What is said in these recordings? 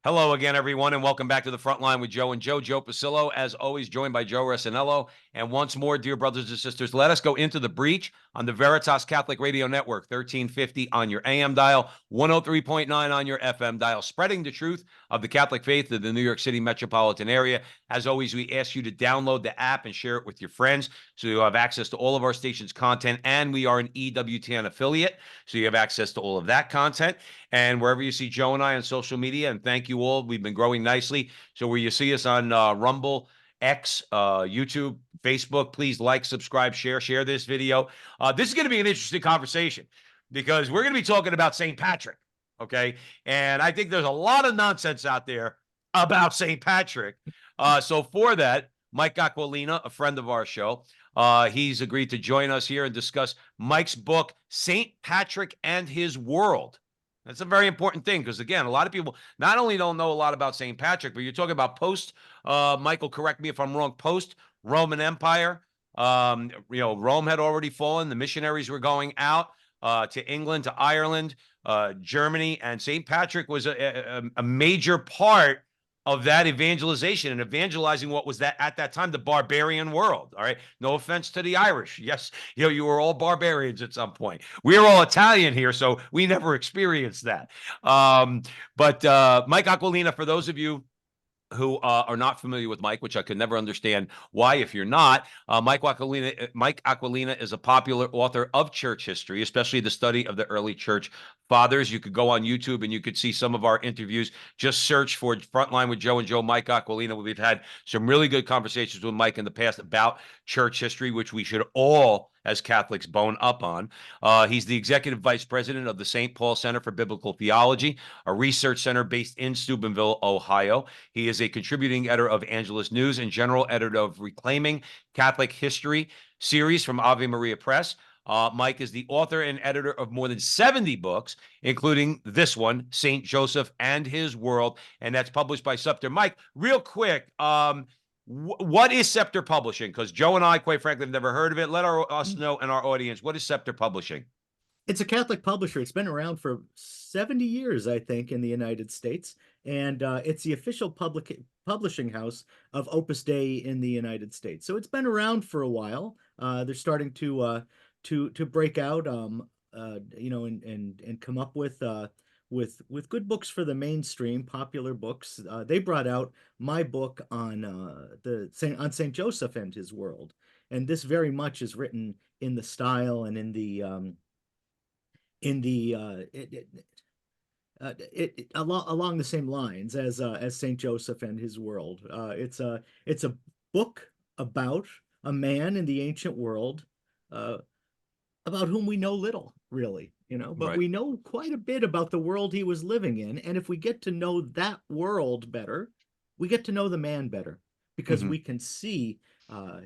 Hello again, everyone, and welcome back to the front line with Joe and Joe Pasillo, as always, joined by Joe Resinello. And once more, dear brothers and sisters, let us go into the breach on the Veritas Catholic Radio Network, 1350 on your AM dial, 103.9 on your FM dial, spreading the truth of the Catholic faith of the New York City metropolitan area. As always, we ask you to download the app and share it with your friends so you have access to all of our station's content. And we are an EWTN affiliate, so you have access to all of that content. And wherever you see Joe and I on social media, and thank you all, we've been growing nicely. So where you see us on Rumble, X, YouTube, Facebook, please like, subscribe, share this video. This is going to be an interesting conversation because we're going to be talking about St. Patrick, okay? And I think there's a lot of nonsense out there about St. Patrick. So for that, Mike Aquilina, a friend of our show, he's agreed to join us here and discuss Mike's book, St. Patrick and His World. That's a very important thing because, again, a lot of people not only don't know a lot about St. Patrick, but you're talking about Michael, correct me if I'm wrong, post-Roman Empire. Rome had already fallen. The missionaries were going out to England, to Ireland, Germany, and St. Patrick was a major part of that evangelization and evangelizing what was that at that time the barbarian world. All right, no offense to the Irish. Yes, you were all barbarians at some point. We're all Italian here, so we never experienced that. But Mike Aquilina, for those of you who are not familiar with Mike, which I could never understand why if you're not. Mike Aquilina is a popular author of church history, especially the study of the early church fathers. You could go on YouTube and you could see some of our interviews. Just search for Frontline with Joe and Joe, Mike Aquilina. We've had some really good conversations with Mike in the past about church history, which we should all, as Catholics, bone up on. He's the executive vice president of the St. Paul Center for Biblical Theology, a research center based in Steubenville, Ohio. He is a contributing editor of Angelus News and general editor of Reclaiming Catholic History series from Ave Maria Press. Mike is the author and editor of more than 70 books, including this one, St. Joseph and His World, and that's published by Scepter. Mike, real quick, what is Scepter Publishing? Because Joe and I, quite frankly, have never heard of it. Let us know and our audience, what is Scepter Publishing? It's a Catholic publisher. It's been around for 70 years, I think, in the United States, and it's the official publishing house of Opus Dei in the United States. So it's been around for a while. They're starting to break out, and come up with good books for the mainstream, popular books. They brought out my book on Saint Joseph and His World, and this very much is written in the style and in the along the same lines as Saint Joseph and His World. It's a book about a man in the ancient world, about whom we know little, really, but Right. we know quite a bit about the world he was living in. And if we get to know that world better, we get to know the man better because Mm-hmm. we can see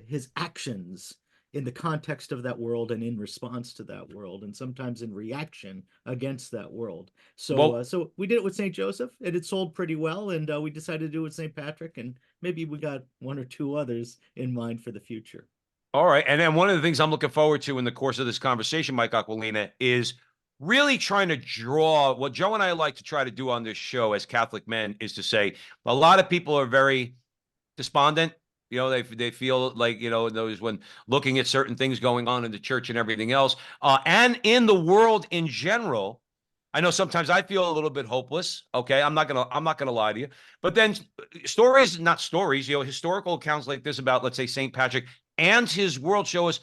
his actions in the context of that world and in response to that world, and sometimes in reaction against that world. So, Well, so we did it with Saint Joseph, and it sold pretty well. And we decided to do it with Saint Patrick, and maybe we got one or two others in mind for the future. all right. And then one of the things I'm looking forward to in the course of this conversation, Mike Aquilina, is really trying to draw what Joe and I like to try to do on this show as Catholic men is to say a lot of people are very despondent. They feel like, those when looking at certain things going on in the church and everything else, and in the world in general. I know sometimes I feel a little bit hopeless. Okay, I'm not gonna lie to you. But then stories, not stories, historical accounts like this about, let's say, St. Patrick and his world show us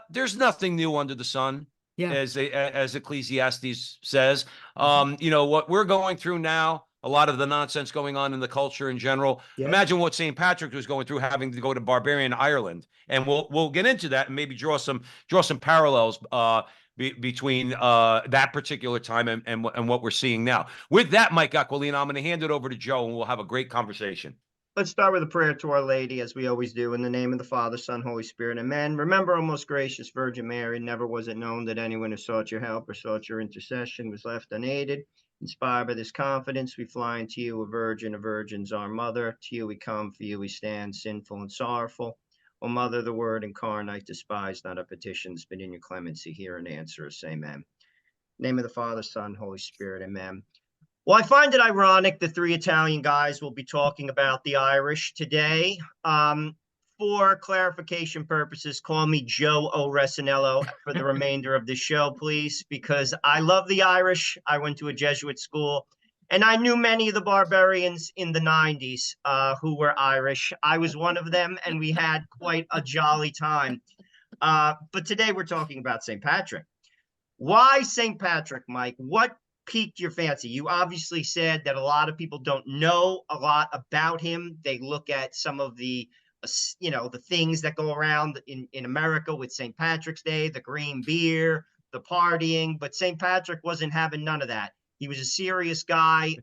there's nothing new under the sun, Yeah. as Ecclesiastes says. Mhm. What we're going through now, a lot of the nonsense going on in the culture in general. Yeah. Imagine what St. Patrick was going through, having to go to barbarian Ireland, and we'll get into that and maybe draw some parallels between that particular time and what we're seeing now. With that, Mike Aquilina, I'm going to hand it over to Joe, and we'll have a great conversation. Let's start with a prayer to Our Lady, as we always do, in the name of the Father, Son, Holy Spirit. Amen. Remember, O most gracious Virgin Mary, never was it known that anyone who sought your help or sought your intercession was left unaided. Inspired by this confidence, we fly unto you, a virgin of virgins, our mother. To you we come, for you we stand, sinful and sorrowful. O Mother, the Word incarnate, despise not our petitions, but in your clemency hear and answer us. Amen. In the name of the Father, Son, Holy Spirit. Amen. Well, I find it ironic the three Italian guys will be talking about the Irish today. For clarification purposes, call me Joe Oresinello for the remainder of the show, please, because I love the Irish. I went to a Jesuit school, and I knew many of the barbarians in the 90s who were Irish. I was one of them, and we had quite a jolly time. But today we're talking about St. Patrick. Why St. Patrick, Mike? What piqued your fancy? You obviously said that a lot of people don't know a lot about him. They look at some of the the things that go around in America with St. Patrick's Day, the green beer, the partying, but St. Patrick wasn't having none of that. He was a serious guy.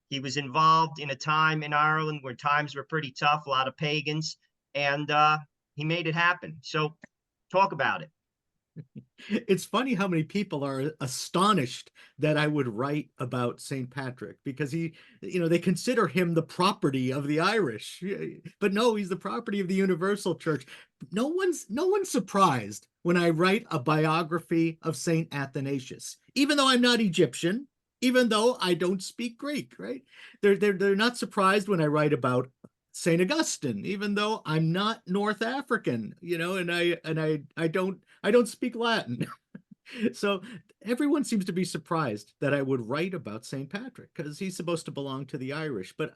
He was involved in a time in Ireland where times were pretty tough, a lot of pagans, and he made it happen. So talk about it. It's funny how many people are astonished that I would write about St. Patrick because they consider him the property of the Irish. But no, he's the property of the Universal Church. No one's surprised when I write a biography of St. Athanasius, even though I'm not Egyptian, even though I don't speak Greek, right? They're not surprised when I write about St. Augustine, even though I'm not North African, and I don't speak Latin. So everyone seems to be surprised that I would write about St. Patrick because he's supposed to belong to the Irish. But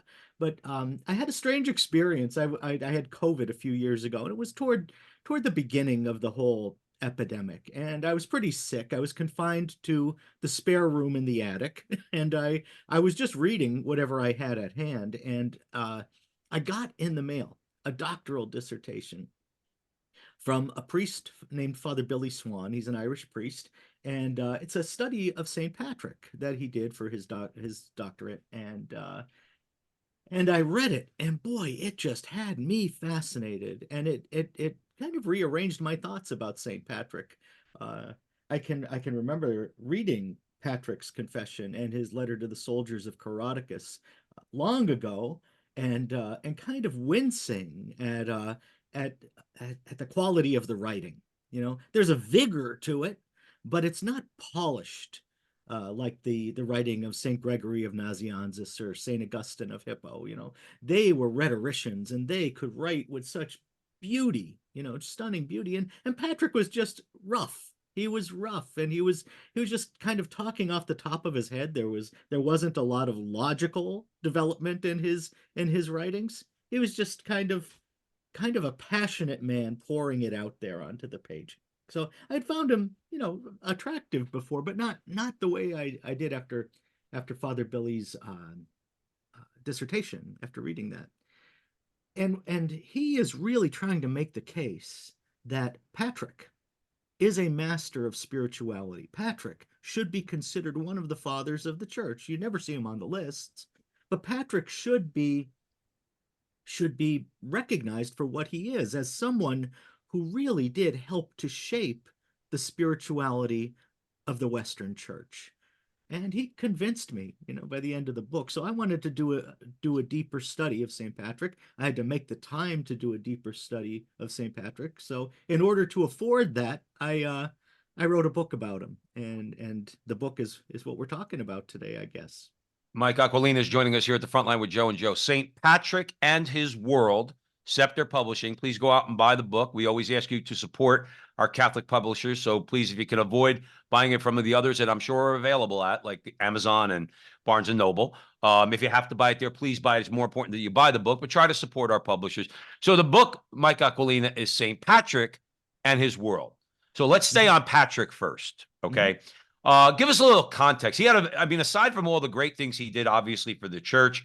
I had a strange experience. I had COVID a few years ago, and it was toward the beginning of the whole epidemic, and I was pretty sick. I was confined to the spare room in the attic, and I was just reading whatever I had at hand, and I got in the mail a doctoral dissertation from a priest named Father Billy Swan. He's an Irish priest, and it's a study of St. Patrick that he did for his doctorate. And I read it, and boy, it just had me fascinated, and it kind of rearranged my thoughts about St. Patrick. Uh, I can remember reading Patrick's confession and his letter to the soldiers of Coroticus long ago, and kind of wincing at at the quality of the writing. There's a vigor to it, but it's not polished like the writing of Saint Gregory of Nazianzus or Saint Augustine of Hippo. They were rhetoricians and they could write with such beauty, stunning beauty. And Patrick was just rough. He was rough, and he was just kind of talking off the top of his head. There wasn't a lot of logical development in his writings. He was just kind of a passionate man pouring it out there onto the page. So I'd found him, attractive before, but not the way I did after Father Billy's dissertation, after reading that. And he is really trying to make the case that Patrick is a master of spirituality. Patrick should be considered one of the fathers of the church. You never see him on the lists, but Patrick should be recognized for what he is, as someone who really did help to shape the spirituality of the Western Church. And he convinced me, by the end of the book. So I wanted to do a deeper study of St. Patrick. I had to make the time to do a deeper study of St. Patrick. So in order to afford that, I wrote a book about him, and the book is what we're talking about today, I guess. Mike Aquilina is joining us here at the front line with Joe and Joe. St. Patrick and His World, Scepter Publishing. Please go out and buy the book. We always ask you to support our Catholic publishers. So please, if you can avoid buying it from the others that I'm sure are available at, like Amazon and Barnes and Noble. If you have to buy it there, please buy it. It's more important that you buy the book, but try to support our publishers. So the book, Mike Aquilina, is St. Patrick and His World. So let's stay on Patrick first, okay? Give us a little context. Aside from all the great things he did, obviously, for the church,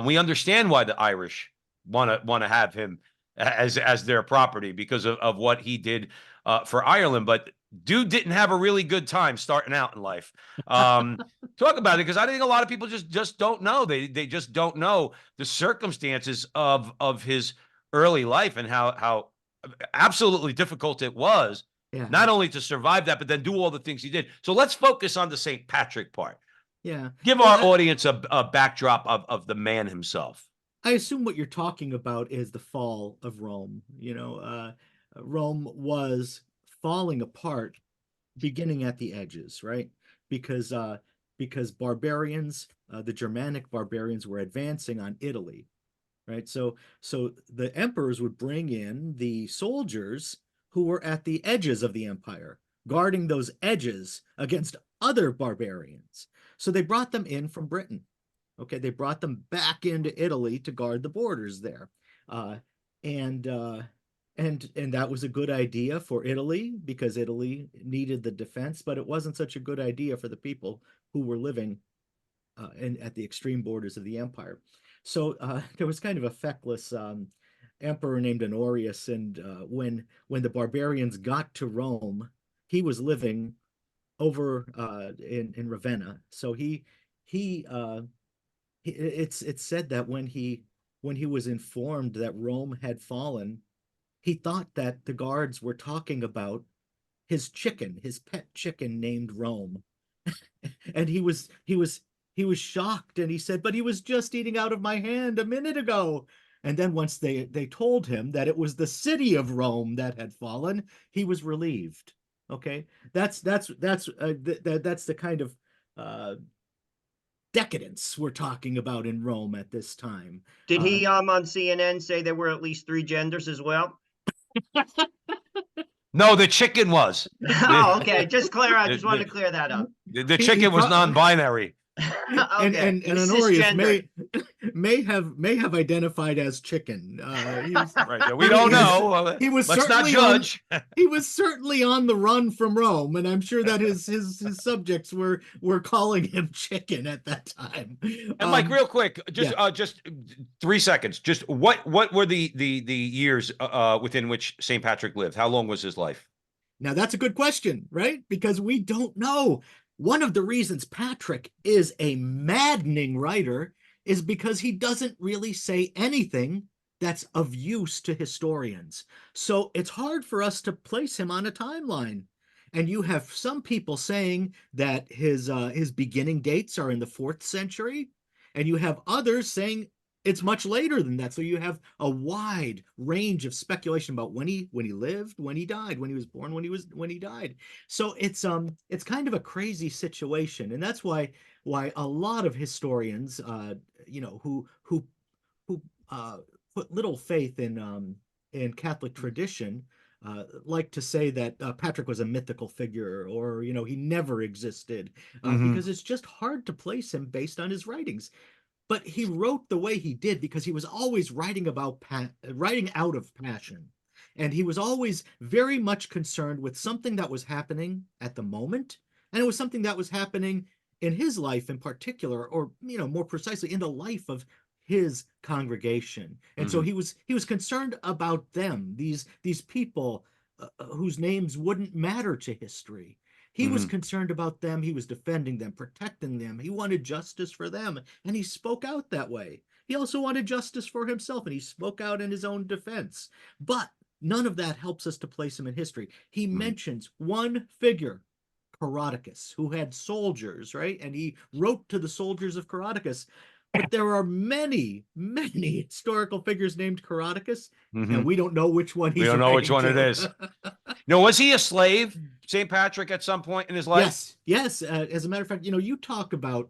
we understand why the Irish want to have him as their property because of what he did for Ireland. But dude didn't have a really good time starting out in life. Talk about it, because I think a lot of people just don't know. They just don't know the circumstances of his early life and how absolutely difficult it was. Yeah. Not only to survive that, but then do all the things he did. So let's focus on the St. Patrick part. Yeah. Give Well, our audience a backdrop of the man himself. I assume what you're talking about is the fall of Rome. Rome was falling apart, beginning at the edges, right? Because because barbarians, the Germanic barbarians, were advancing on Italy, right? So the emperors would bring in the soldiers who were at the edges of the empire, guarding those edges against other barbarians. So they brought them in from Britain. Okay, they brought them back into Italy to guard the borders there, uh, and uh, and that was a good idea for Italy because Italy needed the defense, but it wasn't such a good idea for the people who were living at the extreme borders of the empire. So there was kind of a feckless emperor named Honorius, and when the barbarians got to Rome, he was living over in Ravenna. So it's said that when he was informed that Rome had fallen, he thought that the guards were talking about his chicken, his pet chicken named Rome. And he was shocked, and he said, "But he was just eating out of my hand a minute ago." And then once they told him that it was the city of Rome that had fallen, he was relieved. Okay, that's the kind of uh, decadence we're talking about in Rome at this time. Did Uh, he on CNN say there were at least 3 genders as well? No, the chicken was. Oh, okay. Just clear. I just wanted The, to clear that up. the he chicken was pro- non-binary. Okay. and He's Honorius cisgender. may have identified as chicken. Right. So we don't he was, know. he was Let's not certainly judge. he was certainly on the run from Rome, and I'm sure that his subjects were calling him chicken at that time. And Mike, real quick, just yeah. just 3 seconds. Just what were the years within which St. Patrick lived? How long was his life? Now that's a good question, right? Because we don't know. One of the reasons Patrick is a maddening writer is because he doesn't really say anything that's of use to historians. So it's hard for us to place him on a timeline. And you have some people saying that his beginning dates are in the 4th century, and you have others saying it's much later than that. So you have a wide range of speculation about when he lived, when he died, when he was born, when he died. So it's kind of a crazy situation, and that's why a lot of historians, who put little faith in Catholic tradition, like to say that Patrick was a mythical figure, or he never existed, Mm-hmm. because it's just hard to place him based on his writings. But he wrote the way he did because he was always writing out of passion. And he was always very much concerned with something that was happening at the moment. And it was something that was happening in his life in particular, or more precisely in the life of his congregation. And so Mm-hmm. he was concerned about them, these people whose names wouldn't matter to history. He was Mm-hmm. concerned about them. He was defending them, protecting them. He wanted justice for them, and he spoke out that way. He also wanted justice for himself, and he spoke out in his own defense. But none of that helps us to place him in history. He Mm-hmm. mentions one figure, Caroticus, who had soldiers, right? And he wrote to the soldiers of Caroticus. But there are many, many historical figures named Caroticus, Mm-hmm. and we don't know which one We he's don't know which writing one it to. is. No, was he a slave, St. Patrick, at some point in his life? Yes, yes. As a matter of fact, you talk about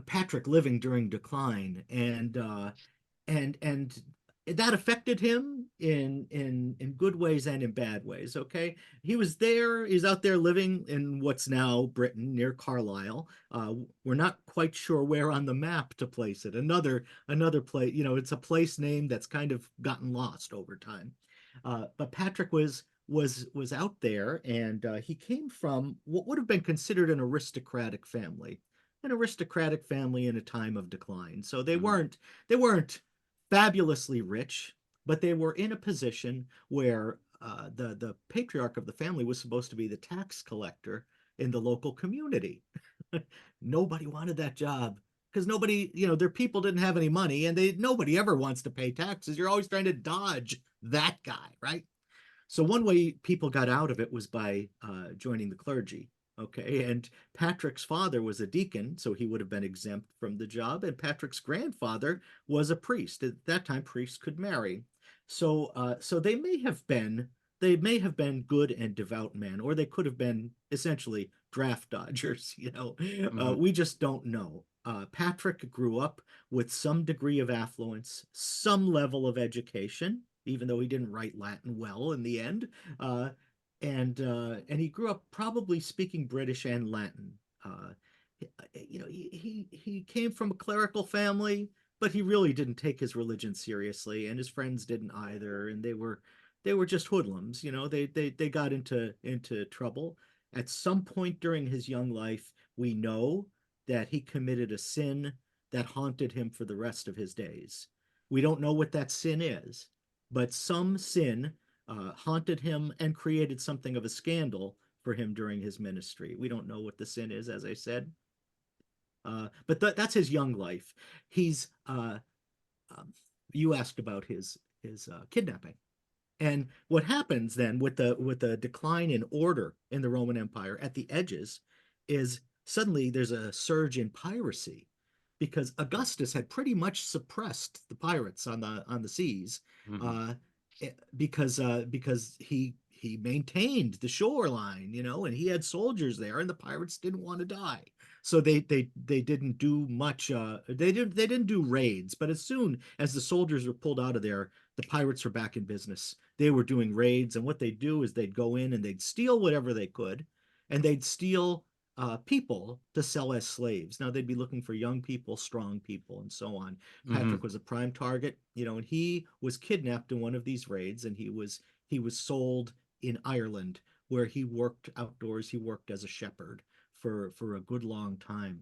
Patrick living during decline, and that affected him in good ways and in bad ways. Okay, he's out there living in what's now Britain, near Carlisle. We're not quite sure where on the map to place it. Another place, it's a place name that's kind of gotten lost over time. But Patrick was out there, and he came from what would have been considered an aristocratic family in a time of decline. So Mm-hmm. they weren't fabulously rich, but they were in a position where the patriarch of the family was supposed to be the tax collector in the local community. Nobody wanted that job because their people didn't have any money, and nobody ever wants to pay taxes. You're always trying to dodge that guy, right? So one way people got out of it was by joining the clergy. Okay, and Patrick's father was a deacon, so he would have been exempt from the job. And Patrick's grandfather was a priest. At that time, priests could marry. So they may have been they may have been good and devout men, or they could have been essentially draft dodgers. Mhm. We just don't know. Patrick grew up with some degree of affluence, some level of education, even though he didn't write Latin well in the end. Uh, and he grew up probably speaking British and Latin. Uh, he came from a clerical family, but he really didn't take his religion seriously, and his friends didn't either, and they were just hoodlums. They got into trouble. At some point during his young life, we know that he committed a sin that haunted him for the rest of his days. We don't know what that sin is, but some sin haunted him and created something of a scandal for him during his ministry. We don't know what the sin is, as I said, but that's his young life. He's um, you asked about his kidnapping. And what happens then with the decline in order in the Roman Empire at the edges is suddenly there's a surge in piracy because Augustus had pretty much suppressed the pirates on the seas, Mhm. uh, because he maintained the shoreline, and he had soldiers there, and the pirates didn't want to die. So they didn't do much. They didn't do raids, but as soon as the soldiers were pulled out of there, the pirates were back in business. They were doing raids, and what they'd do is they'd go in and they'd steal whatever they could, and they'd steal people to sell as slaves. Now they'd be looking for young people, strong people, and so on. Patrick Mhm. was a prime target, and he was kidnapped in one of these raids, and he was sold in Ireland, where he worked outdoors. He worked as a shepherd for a good long time.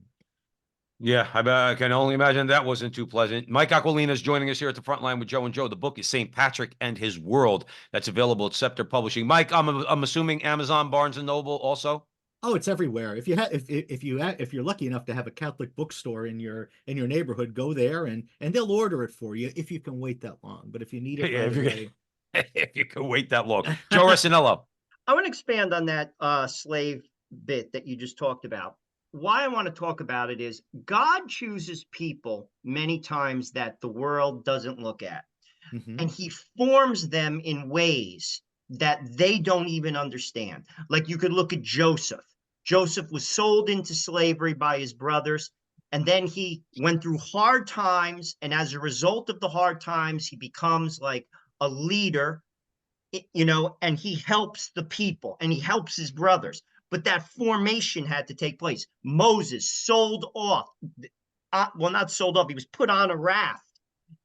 Yeah, I can only imagine that wasn't too pleasant. Mike Aquilina is joining us here at the front line with Joe and Joe. The book is St. Patrick and His World. That's available at Scepter Publishing. Mike, I'm assuming Amazon, Barnes and Noble also. Oh, it's everywhere. If you're lucky enough to have a Catholic bookstore in your neighborhood, go there and they'll order it for you if you can wait that long. But if you need it Yeah, right if you away, if you can wait that long. Joe Resinello. I want to expand on that slave bit that you just talked about. Why I want to talk about it is God chooses people many times that the world doesn't look at, hmm and he forms them in ways that they don't even understand. Like you could look at Joseph. Joseph was sold into slavery by his brothers, and then he went through hard times. And as a result of the hard times, he becomes like a leader, and he helps the people and he helps his brothers. But that formation had to take place. Moses sold off, well, not sold off, he was put on a raft.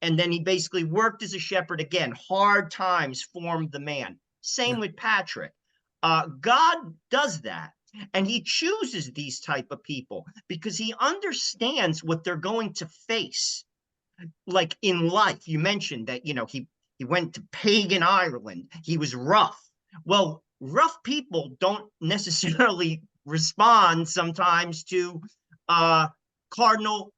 And then he basically worked as a shepherd again. Hard times formed the man. Same yeah, with Patrick. God does that. And he chooses these type of people because he understands what they're going to face, like in life. You mentioned that he went to pagan Ireland. He was rough. Well, rough people don't necessarily respond sometimes to uh Cardinal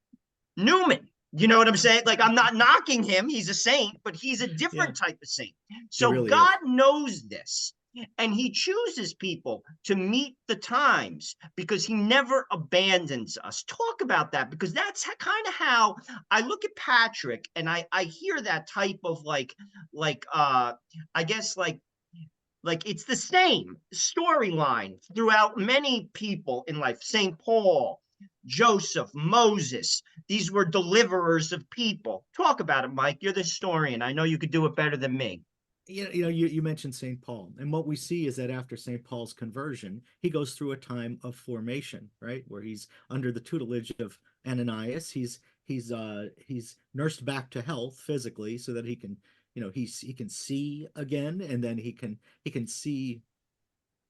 Newman. You know what I'm saying? Like, I'm not knocking him. He's a saint, but he's a yeah, different type of saint. he So really is. God knows this. And he chooses people to meet the times because he never abandons us. Talk about that, because that's kind of how I look at Patrick, and I hear that type of I guess like it's the same storyline throughout many people in life. St. Paul, Joseph, Moses, these were deliverers of people. Talk about it, Mike. You're the historian. I know you could do it better than me. You mentioned St. Paul, and what we see is that after St. Paul's conversion, he goes through a time of formation, right, where he's under the tutelage of Ananias. He's nursed back to health physically so that he can see again, and then he can see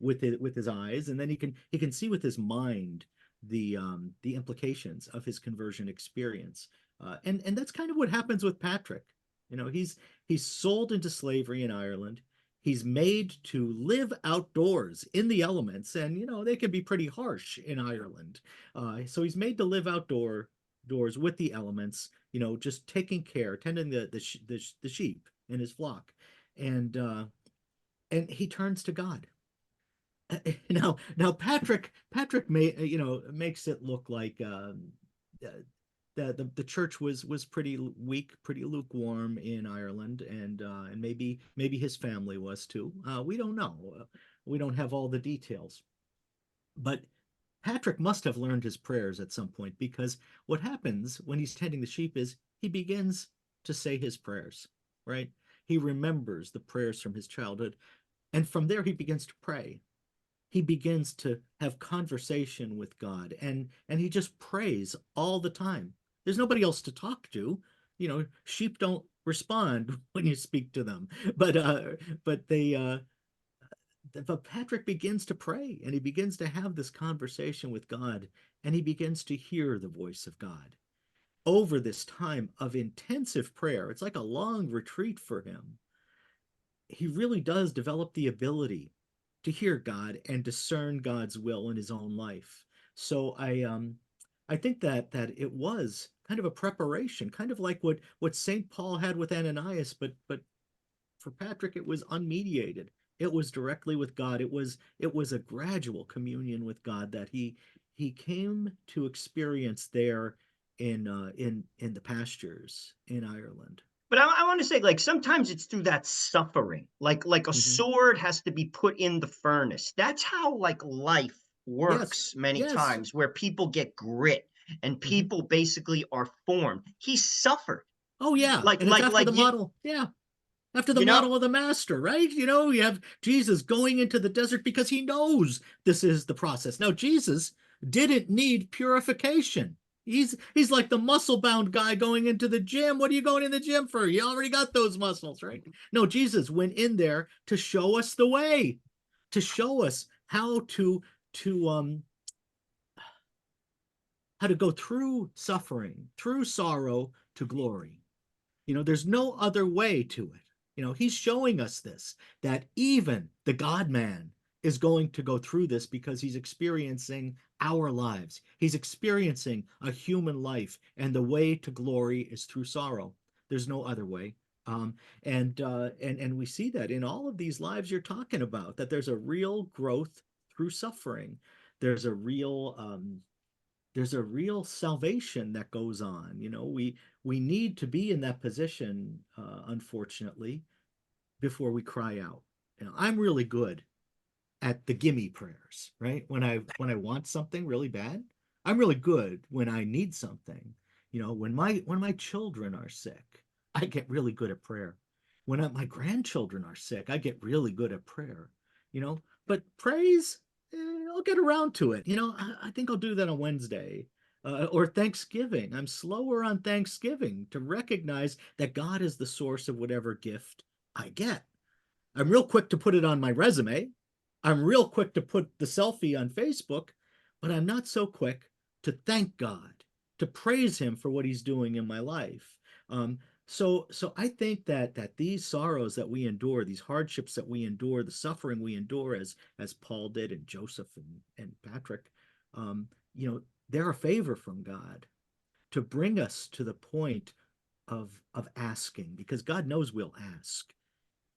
with his eyes, and then he can see with his mind the implications of his conversion experience. And that's kind of what happens with Patrick. He's sold into slavery in Ireland. He's made to live outdoors in the elements, and they can be pretty harsh in Ireland. So he's made to live doors with the elements, just taking care, tending the sheep in his flock, and he turns to God. Now Patrick makes it look like the church was pretty weak, pretty lukewarm in Ireland, and maybe his family was too. We don't know. We don't have all the details. But Patrick must have learned his prayers at some point, because what happens when he's tending the sheep is he begins to say his prayers, right? He remembers the prayers from his childhood, and from there he begins to pray. He begins to have conversation with God, and he just prays all the time. There's nobody else to talk to. Sheep don't respond when you speak to them, but Patrick begins to pray, and he begins to have this conversation with God, and he begins to hear the voice of God over this time of intensive prayer. It's like a long retreat for him. He really does develop the ability to hear God and discern God's will in his own life. So I think that it was kind of a preparation, kind of like what St. Paul had with Ananias, but for Patrick it was unmediated. It was directly with God. It was a gradual communion with God that he came to experience there in the pastures in Ireland. But I want to say, like, sometimes it's through that suffering, like a Hmm. sword has to be put in the furnace. That's how like life Yes, works many yes. times, where people get grit and Hmm. people basically are formed. He suffered, Oh yeah, like and it's like after like the you model. Yeah, after the you know. model of the master, right? You have Jesus going into the desert because he knows this is the process. Now, Jesus didn't need purification. He's like the muscle bound guy going into the gym. What are you going in the gym for? You already got those muscles, right? No, Jesus went in there to show us the way, to show us to how to go through suffering, through sorrow to glory. There's no other way to it. He's showing us this, that even the God man is going to go through this because he's experiencing our lives. He's experiencing a human life, and the way to glory is through sorrow. There's no other way. And we see that in all of these lives you're talking about, that there's a real growth through suffering. There's a real there's a real salvation that goes on. We need to be in that position, unfortunately, before we cry out. I'm really good at the gimme prayers, right? When I want something really bad, I'm really good when I need something. When my children are sick, I get really good at prayer. When my grandchildren are sick, I get really good at prayer. But praise, I'll get around to it. I think I'll do that on Wednesday. Or Thanksgiving. I'm slower on Thanksgiving to recognize that God is the source of whatever gift I get. I'm real quick to put it on my resume. I'm real quick to put the selfie on Facebook, but I'm not so quick to thank God, to praise Him for what He's doing in my life. Um, so I think that these sorrows that we endure, these hardships that we endure, the suffering we endure, as Paul did, and Joseph and Patrick, um, they're a favor from God to bring us to the point of asking, because God knows we'll ask.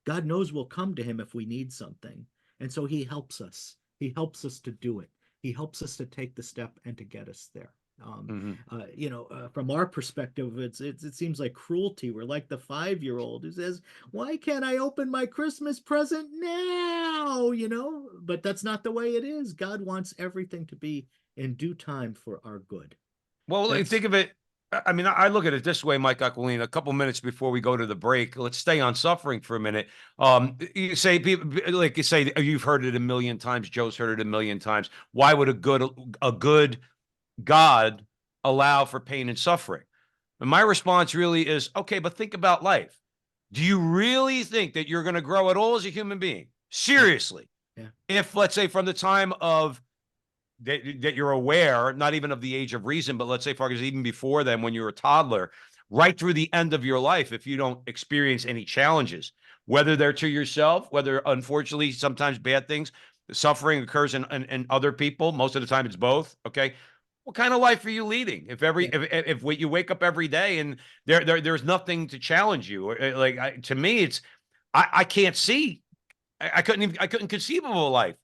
God knows we'll come to him if we need something. And so he helps us. He helps us to do it. He helps us to take the step and to get us there. Mhm. From our perspective, it seems like cruelty. We're like the 5-year-old who says, "Why can't I open my Christmas present now?" But that's not the way it is. God wants everything to be in due time for our good. Well, That's think of it. I mean, I look at it this way, Mike Aquilina. A couple minutes before we go to the break, let's stay on suffering for a minute. You say people, like you say, you've heard it a million times. Joe's heard it a million times. Why would a good God allow for pain and suffering? And my response really is, okay, but think about life. Do you really think that you're going to grow at all as a human being? yeah, Seriously, yeah, if let's say from the time of that you're aware, not even of the age of reason, but let's say, for example, even before then, when you're a toddler, right through the end of your life, if you don't experience any challenges, whether they're to yourself, whether unfortunately sometimes bad things, suffering occurs in other people. Most of the time, it's both. Okay. What kind of life are you leading? yeah. If you wake up every day and there's nothing to challenge you, to me, I can't see. I couldn't conceive of a life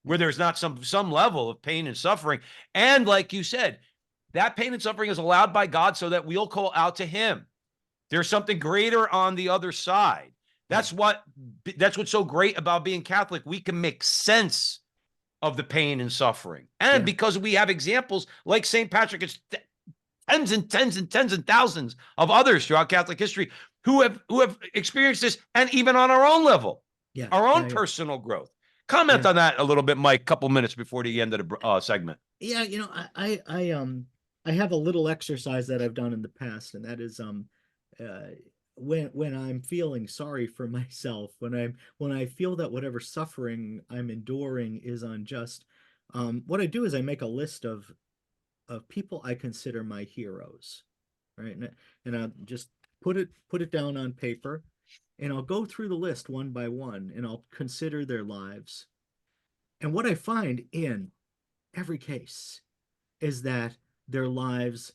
where there's not some level of pain and suffering. And like you said, That pain and suffering is allowed by God so that we'll call out to him. There's something greater on the other side. That's what's so great about being Catholic. We can make sense of the pain and suffering. And because we have examples like St. Patrick, it's tens and tens and tens and thousands of others throughout Catholic history who have experienced this, and even on our own level, our own personal growth. Comment on that a little bit, Mike, a couple minutes before the end of the segment. Yeah, you know, I have a little exercise that I've done in the past, and that is when I'm feeling sorry for myself, when I feel that whatever suffering I'm enduring is unjust, what I do is I make a list of people I consider my heroes, right? And I'll just put it down on paper, and I'll go through the list one by one, and I'll consider their lives. And what I find in every case is that their lives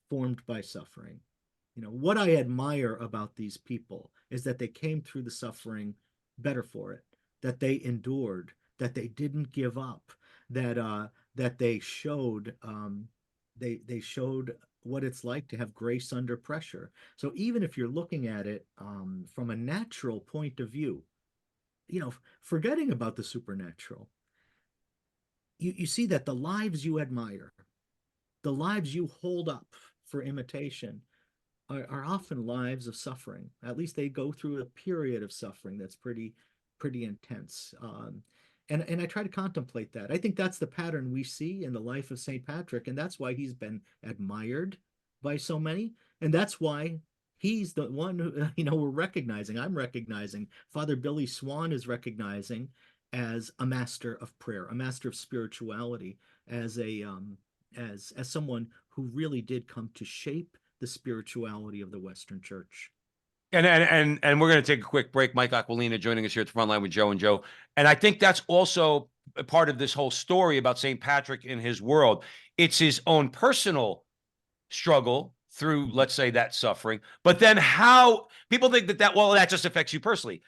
formed by suffering. You know, what I admire about these people is that they came through the suffering better for it, that they endured, that they didn't give up, that they showed they showed what it's like to have grace under pressure. So even if you're looking at it from a natural point of view, you know, forgetting about the supernatural, you see that the lives you admire, the lives you hold up for imitation, are often lives of suffering. At least they go through a period of suffering that's pretty intense. And I try to contemplate that. I think that's the pattern we see in the life of St. Patrick, and that's why he's been admired by so many, and that's why he's the one who, you know, we're recognizing. I'm recognizing. Father Billy Swan is recognizing as a master of prayer, a master of spirituality, as a as someone who really did come to shape the spirituality of the Western Church. And we're going to take a quick break. Mike Aquilina joining us here at the front line with Joe and Joe. And I think that's also a part of this whole story about St. Patrick in his world. It's his own personal struggle through, let's say, that suffering. But then how people think well, that just affects you personally.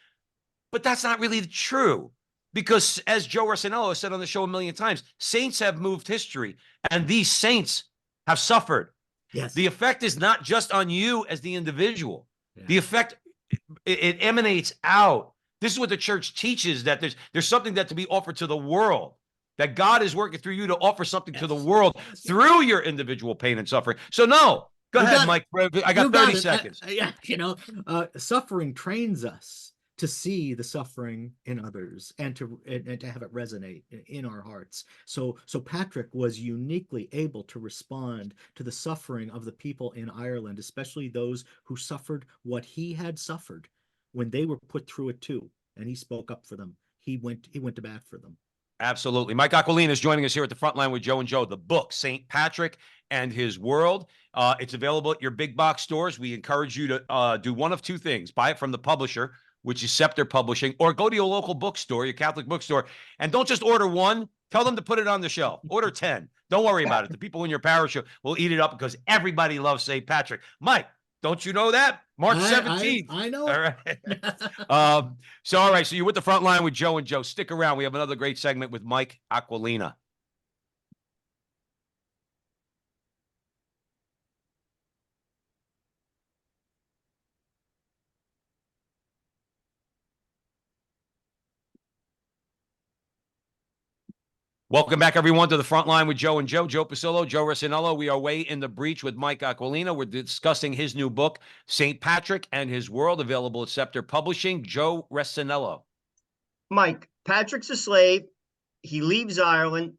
But that's not really true. Because as Joe Rossinello has said on the show a million times, saints have moved history, and these saints have suffered. Yes. The effect is not just on you as the individual. Yeah. The effect, it emanates out. This is what the church teaches, that there's something that to be offered to the world, that God is working through you to offer something to the world through your individual pain and suffering. So no, go ahead, Mike. I got 30 seconds. Yeah, you know, suffering trains us to see the suffering in others and to have it resonate in our hearts. So Patrick was uniquely able to respond to the suffering of the people in Ireland, especially those who suffered what he had suffered when they were put through it too. And he spoke up for them. He went to bat for them. Absolutely. Mike Aquilina is joining us here at the front line with Joe and Joe. The book, St. Patrick and His World. It's available at your big box stores. We encourage you to do one of two things. Buy it from the publisher, which is Scepter Publishing, or go to your local bookstore, your Catholic bookstore, and don't just order one. Tell them to put it on the shelf. Order 10. Don't worry about it. The people in your parish will eat it up because everybody loves St. Patrick. Mike, don't you know that? March 17th. I know. All right. All right. So you're with the front line with Joe and Joe. Stick around. We have another great segment with Mike Aquilina. Welcome back, everyone, to the front line with Joe and Joe. Joe Pasillo, Joe Rossinello. We are way in the breach with Mike Aquilina. We're discussing his new book, St. Patrick and His World, available at Scepter Publishing. Joe Rossinello. Mike, Patrick's a slave. He leaves Ireland,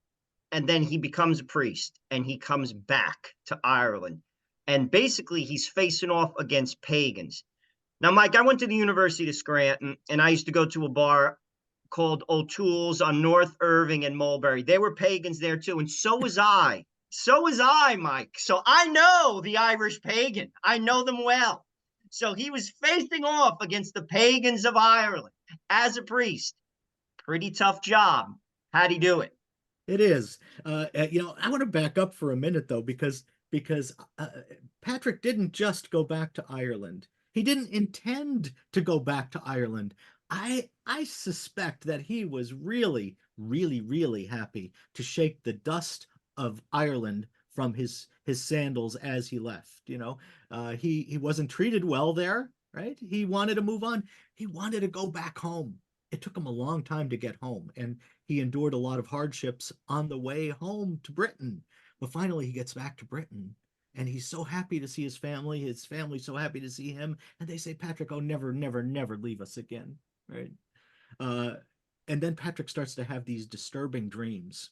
and then he becomes a priest, and he comes back to Ireland. And basically, he's facing off against pagans. Now, Mike, I went to the University of Scranton, and I used to go to a bar called O'Toole's on North Irving and Mulberry. They were pagans there too, and so was I. So was I, Mike. So I know the Irish pagan. I know them well. So he was facing off against the pagans of Ireland as a priest. Pretty tough job. How'd he do it? It is. You know, I want to back up for a minute, though, because Patrick didn't just go back to Ireland. He didn't intend to go back to Ireland. I suspect that he was really, really, really happy to shake the dust of Ireland from his sandals as he left. He wasn't treated well there, right? He wanted to move on. He wanted to go back home. It took him a long time to get home, and he endured a lot of hardships on the way home to Britain. But finally, he gets back to Britain, and he's so happy to see his family. His family's so happy to see him, and they say, "Patrick, oh, never, never, never leave us again," right? Uh, and then Patrick starts to have these disturbing dreams,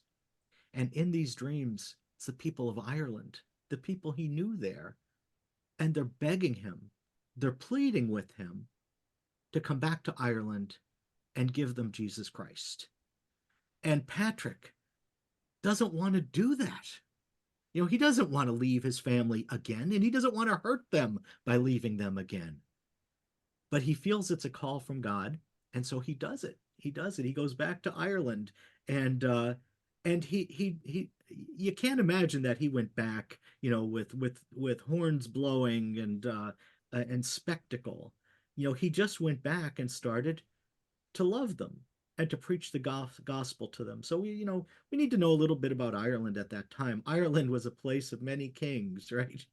and in these dreams, it's the people of Ireland, the people he knew there, and they're begging him, they're pleading with him to come back to Ireland and give them Jesus Christ. And Patrick doesn't want to do that. He doesn't want to leave his family again, and he doesn't want to hurt them by leaving them again. But he feels it's a call from God, and so he does it. He does it. He goes back to Ireland, and he you can't imagine that he went back, with horns blowing and spectacle. He just went back and started to love them and to preach the gospel to them. So we need to know a little bit about Ireland at that time. Ireland was a place of many kings, right?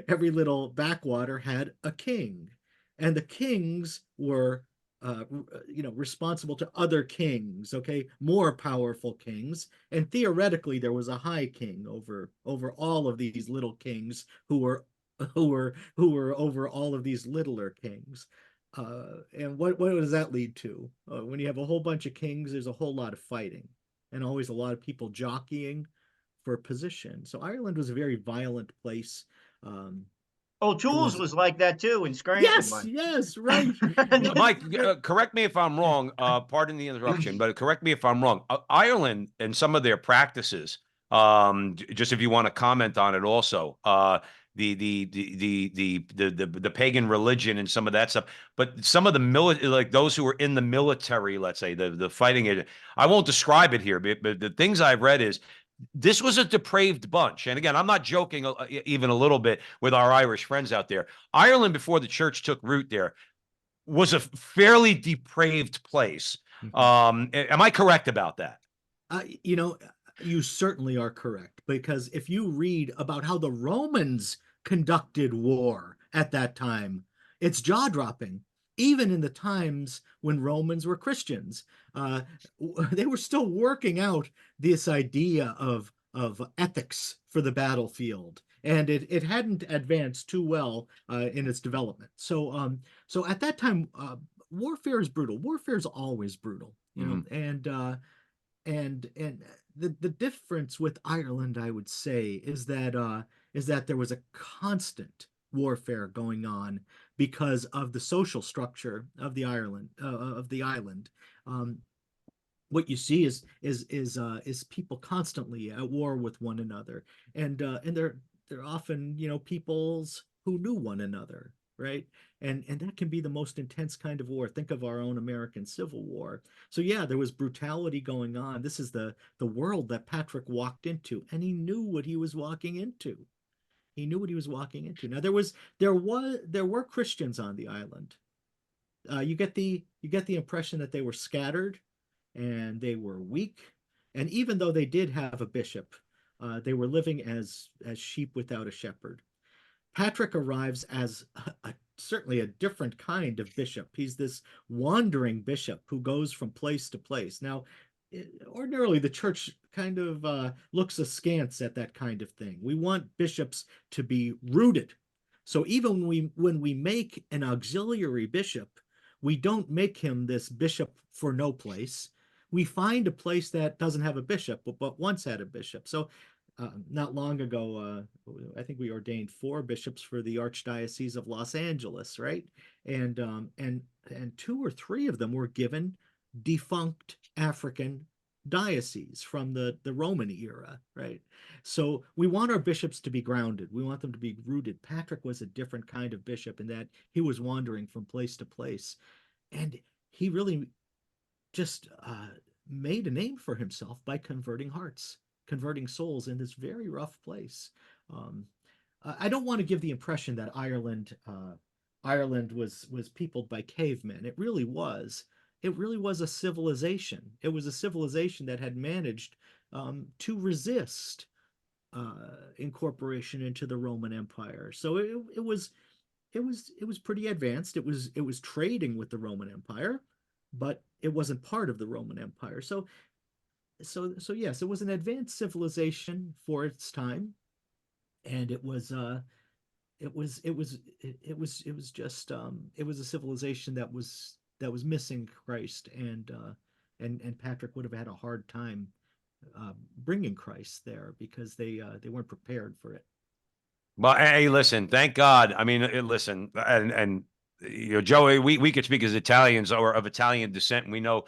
Every little backwater had a king, and the kings were responsible to other kings, okay, more powerful kings, and theoretically there was a high king over all of these little kings who were over all of these littler kings. And what does that lead to? When you have a whole bunch of kings, there's a whole lot of fighting, and always a lot of people jockeying for position. So Ireland was a very violent place. Um, it O'Toole's was was like that too in Scranton, Yes, Mike. yes, right. Mike, correct me if I'm wrong. Pardon the interruption, but correct me if I'm wrong. Ireland and some of their practices, just if you want to comment on it also, the pagan religion and some of that stuff, but some of the like those who were in the military, let's say the fighting it. I won't describe it here, but the things I've read is this was a depraved bunch. And again, I'm not joking even a little bit with our Irish friends out there. Ireland, before the church took root there, was a fairly depraved place. Mhm. Am I correct about that? Uh, you know, you certainly are correct, because if you read about how the Romans conducted war at that time, it's jaw-dropping. Even in the times when Romans were Christians, uh, they were still working out this idea of ethics for the battlefield, and it hadn't advanced too well in its development. So at that time, warfare is brutal. Warfare is always brutal, Mhm. and the difference with Ireland, I would say, is that there was a constant warfare going on because of the social structure of the island. Um, what you see is people constantly at war with one another, and they're often peoples who knew one another, right? And that can be the most intense kind of war. Think of our own American Civil War. So yeah, there was brutality going on. This is the world that Patrick walked into, and he knew what he was walking into. He knew what he was walking into. Now there were Christians on the island. You get the impression that they were scattered and they were weak. And even though they did have a bishop, they were living as sheep without a shepherd. Patrick arrives as certainly a different kind of bishop. He's this wandering bishop who goes from place to place. Now, ordinarily, the church kind of looks askance at that kind of thing. We want bishops to be rooted. So even when we make an auxiliary bishop, we don't make him this bishop for no place. We find a place that doesn't have a bishop, but once had a bishop. So not long ago, I think we ordained 4 bishops for the Archdiocese of Los Angeles, right? And 2 or 3 of them were given defunct African dioceses from the Roman era, right? So we want our bishops to be grounded. We want them to be rooted. Patrick was a different kind of bishop in that he was wandering from place to place, and he really just made a name for himself by converting hearts, converting souls in this very rough place. Um, I don't want to give the impression that Ireland was peopled by cavemen. It really was. It really was a civilization. It was a civilization that had managed to resist incorporation into the Roman Empire. So it was pretty advanced. It was trading with the Roman Empire, but it wasn't part of the Roman Empire. So yes, it was an advanced civilization for its time, and it was just it was a civilization that was missing Christ, and Patrick would have had a hard time bringing Christ there because they weren't prepared for it. Well, hey, listen, thank God. I mean, listen, and Joey, we could speak as Italians or of Italian descent, and we know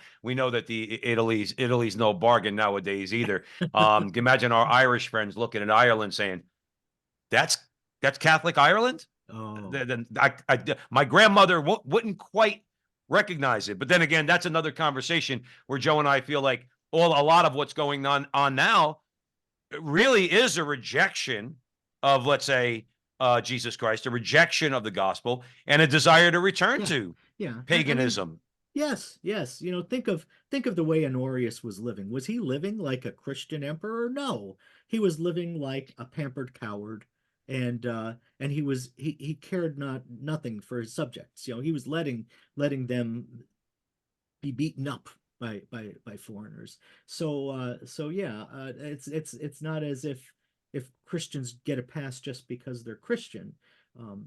that Italy's no bargain nowadays either. Can you imagine our Irish friends looking at Ireland saying, "That's that's Catholic Ireland." Oh, Then my grandmother wouldn't quite recognize it. But then again, that's another conversation where Joe and I feel like a lot of what's going on now really is a rejection of, let's say, Jesus Christ, a rejection of the gospel, and a desire to return yeah, to yeah. I mean, paganism. yes, yes. Think of the way Honorius was living. Was he living like a Christian emperor? No, he was living like a pampered coward, and he cared nothing for his subjects. He was letting them be beaten up by foreigners. So yeah, it's not as if Christians get a pass just because they're Christian. Um,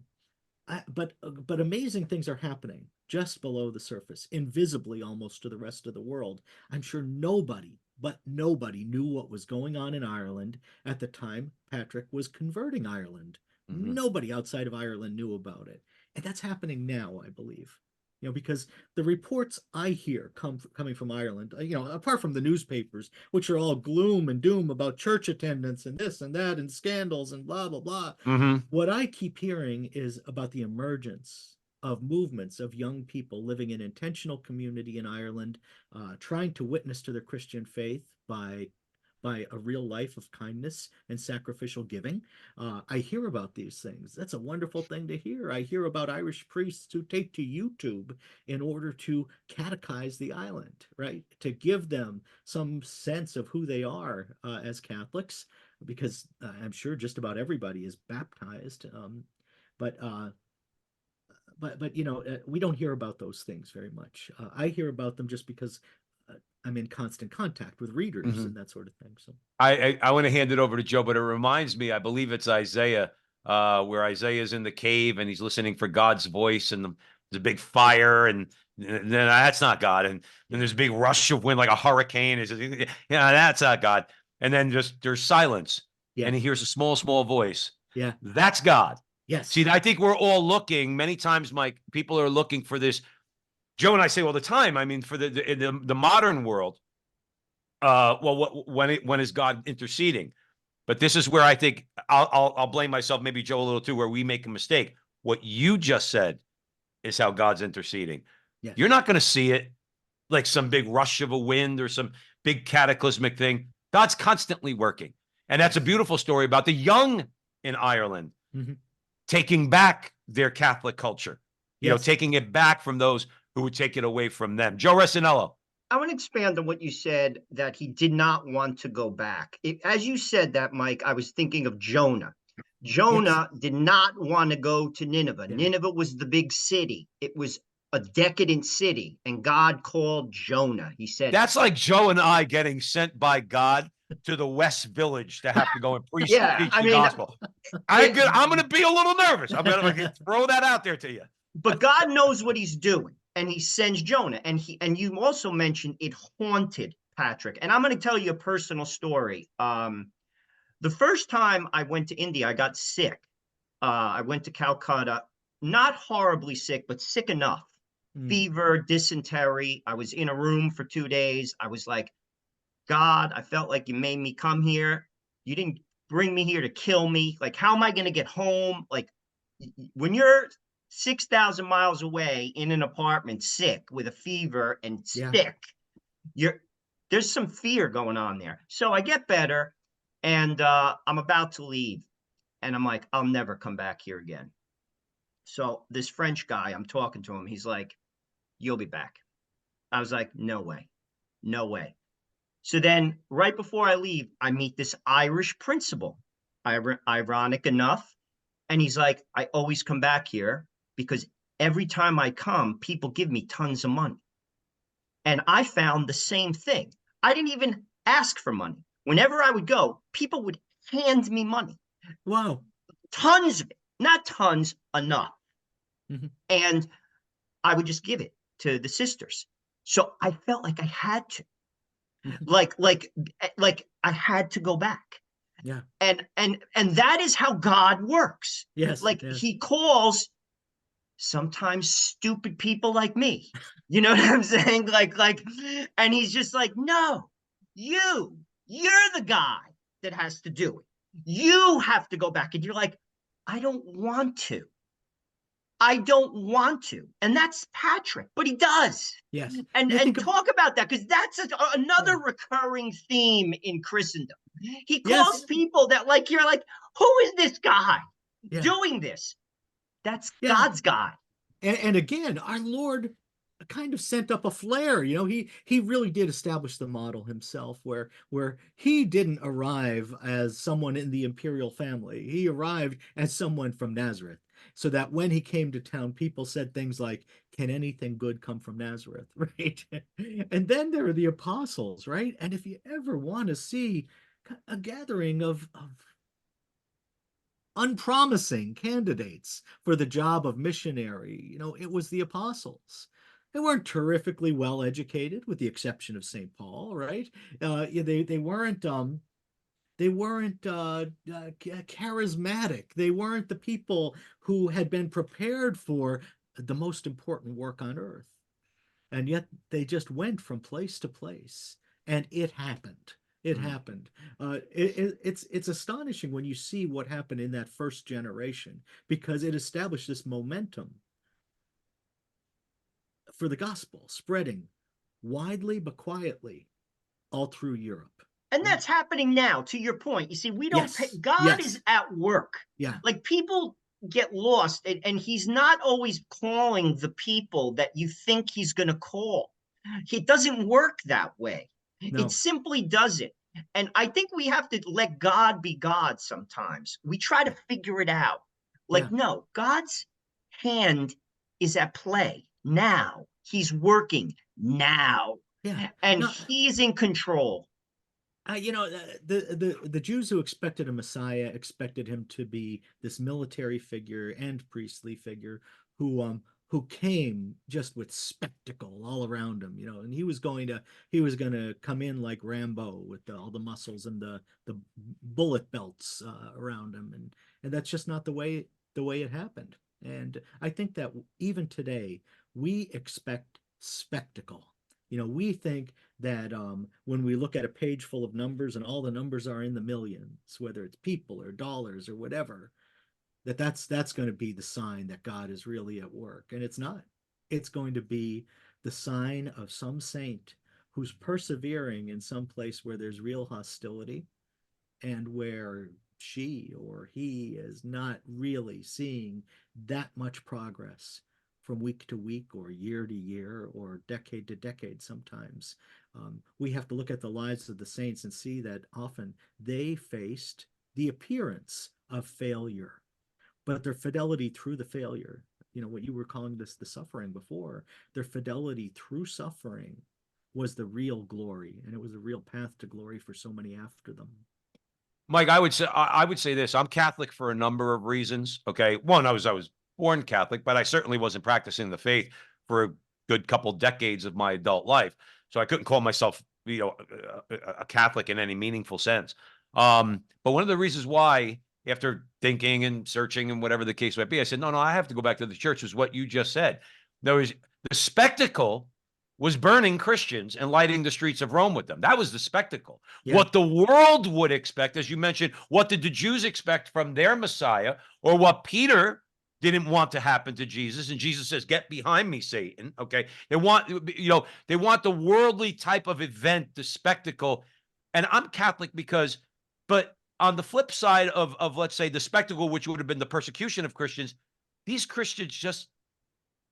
but amazing things are happening just below the surface, invisibly almost to the rest of the world. I'm sure nobody knew what was going on in Ireland at the time Patrick was converting Ireland. Mhm. Nobody outside of Ireland knew about it. And that's happening now, I believe. Because the reports I hear coming from Ireland, apart from the newspapers, which are all gloom and doom about church attendance and this and that and scandals and blah, blah, blah. Mhm. What I keep hearing is about the emergence of movements of young people living in intentional community in Ireland, trying to witness to their Christian faith by a real life of kindness and sacrificial giving. I hear about these things. That's a wonderful thing to hear. I hear about Irish priests who take to YouTube in order to catechize the island, right? To give them some sense of who they are as Catholics, because I'm sure just about everybody is baptized. But uh, but we don't hear about those things very much. I hear about them just because uh, I'm in constant contact with readers Mhm. and that sort of thing. So I want to hand it over to Joe, but it reminds me, I believe it's Isaiah, where Isaiah is in the cave and he's listening for God's voice, and there's a big fire, and then that's not God, and then yeah, there's a big rush of wind like a hurricane. It's yeah, that's not God, and then just there's silence, and he yes, hears a small, small voice. yeah, That's God. See, yes, I think we're all looking. Many times, Mike, people are looking for this. Joe and I say all the time. I mean, for in the modern world, well, when is God interceding? But this is where I think I'll blame myself, maybe Joe a little too, where we make a mistake. What you just said is how God's interceding. You're yes, not going to see it like some big rush of a wind or some big cataclysmic thing. God's constantly working. And that's a yes. beautiful story about the young in Ireland Hmm. taking back their Catholic culture, Yes. taking it back from those who would take it away from them. Joe Resinello. I want to expand on what you said that he did not want to go back. As you said that, Mike, I was thinking of Jonah. Yes. Jonah did not want to go to Nineveh. Yeah. Nineveh was the big city, it was a decadent city, and God called Jonah. He said, That's like Joe and I getting sent by God to the West Village to have to go and preach yeah, teach I the mean, gospel. it, I'm going to be a little nervous. I'm going to throw that out there to you. but God knows what he's doing, and he sends Jonah. And you also mentioned it haunted Patrick. And I'm going to tell you a personal story. The first time I went to India, I got sick. I went to Calcutta, not horribly sick, but sick enough. Mm. Fever, dysentery. I was in a room for 2 days. I was like, God, I felt like you made me come here. You didn't bring me here to kill me. Like, how am I going to get home? Like, when you're 6,000 miles away in an apartment, sick with a fever and Yeah. sick, you're there's some fear going on there. So I get better, and I'm about to leave, and I'm like, I'll never come back here again. So this French guy, I'm talking to him. He's like, "You'll be back." I was like, "No way, no way." So then, right before I leave, I meet this Irish principal. ironic enough. And he's like, I always come back here because every time I come, people give me tons of money. And I found the same thing. I didn't even ask for money. Whenever I would go, people would hand me money. Wow. Tons of it, not tons, enough. Mhm. And I would just give it to the sisters. So I felt like I had to, Mhm. like I had to go back. Yeah. And that is how God works. Yes. Like Yes. he calls sometimes stupid people like me. You know what I'm saying? And he's just like, no, you're the guy that has to do it. You have to go back. And you're like, I don't want to. I don't want to. And that's Patrick, but he does. Yes. And I think. talk about that because that's another Yeah. recurring theme in Christendom. He calls Yes. people that like you're like, who is this guy Yeah. doing this? That's Yeah. God's guy. And again, our Lord kind of sent up a flare. He really did establish the model himself, where he didn't arrive as someone in the imperial family. He arrived as someone from Nazareth, so that when he came to town, people said things like, "Can anything good come from Nazareth?" Right? And then there are the apostles, right? And if you ever want to see a gathering of unpromising candidates for the job of missionary. It was the apostles. They weren't terrifically well educated, with the exception of St. Paul, right? Yeah, they weren't charismatic. They weren't the people who had been prepared for the most important work on earth, and yet they just went from place to place, and it happened. It happened. It's astonishing when you see what happened in that first generation, because it established this momentum for the gospel spreading widely but quietly all through Europe. And Right? that's happening now, to your point. You see, we don't pay, Yes. God is Yes. at work. Yeah. Like people get lost, and he's not always calling the people that you think he's going to call. It doesn't work that way. It No. simply doesn't. And I think we have to let God be God sometimes. We try to figure it out. Yeah. Like, no, God's hand is at play now. He's working now, Yeah. and No. he's in control. The Jews who expected a Messiah expected him to be this military figure and priestly figure who came just with spectacle all around him, and he was going to come in like Rambo with all the muscles and the bullet belts around him, and that's just not the way it happened. And I think that even today we expect spectacle. We think that when we look at a page full of numbers and all the numbers are in the millions, whether it's people or dollars or whatever, that's going to be the sign that God is really at work. And it's not. It's going to be the sign of some saint who's persevering in some place where there's real hostility, and where she or he is not really seeing that much progress from week to week or year to year or decade to decade sometimes. We have to look at the lives of the saints and see that often they faced the appearance of failure, but their fidelity through the failure, what you were calling this the suffering before, their fidelity through suffering was the real glory, and it was the real path to glory for so many after them. Mike, I would say this. I'm Catholic for a number of reasons. Okay, one, I was born Catholic, but I certainly wasn't practicing the faith for a good couple decades of my adult life, so I couldn't call myself, a Catholic in any meaningful sense. But one of the reasons why, after thinking and searching and whatever the case might be, I said, no, I have to go back to the church. Was what you just said. There was the spectacle was burning Christians and lighting the streets of Rome with them. That was the spectacle. Yeah. What the world would expect, as you mentioned, what did the Jews expect from their Messiah, or what Peter didn't want to happen to Jesus? And Jesus says, "Get behind me, Satan." Okay. They want the worldly type of event, the spectacle. And I'm Catholic because, but on the flip side of let's say the spectacle, which would have been the persecution of Christians, these Christians just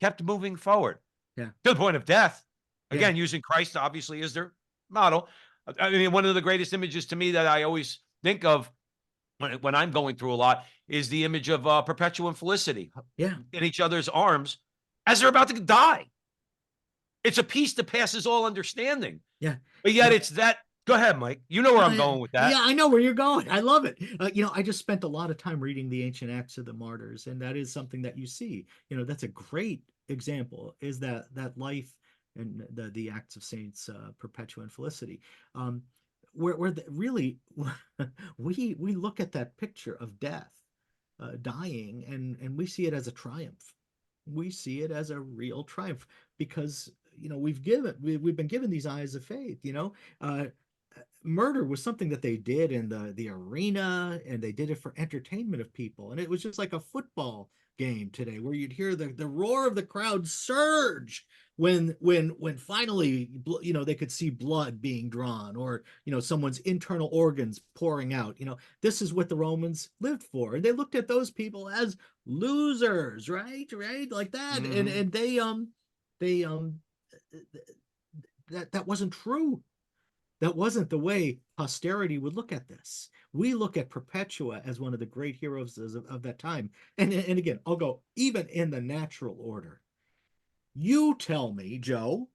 kept moving forward. Yeah. To the point of death. Yeah. Again, using Christ obviously as their model. I mean, one of the greatest images to me that I always think of when I'm going through a lot is the image of Perpetua and Felicity Yeah, in each other's arms as they're about to die. It's a peace that passes all understanding. yeah. But yet it's that. Go ahead, Mike. You know where I'm going with that. Yeah, I know where you're going. I love it. I just spent a lot of time reading the ancient Acts of the Martyrs, and that is something that you see. That's a great example. Is that life and the Acts of Saints Perpetua and Felicity, where really we look at that picture of death, dying, and we see it as a triumph. We see it as a real triumph because we've been given these eyes of faith. Murder was something that they did in the arena, and they did it for entertainment of people, and it was just like a football game today where you'd hear the roar of the crowd surge when finally they could see blood being drawn, or someone's internal organs pouring out. This is what the Romans lived for, and they looked at those people as losers, right, like that. And they that wasn't true. That wasn't the way posterity would look at this. We look at Perpetua as one of the great heroes of that time. And again, I'll go even in the natural order. You tell me, Joe,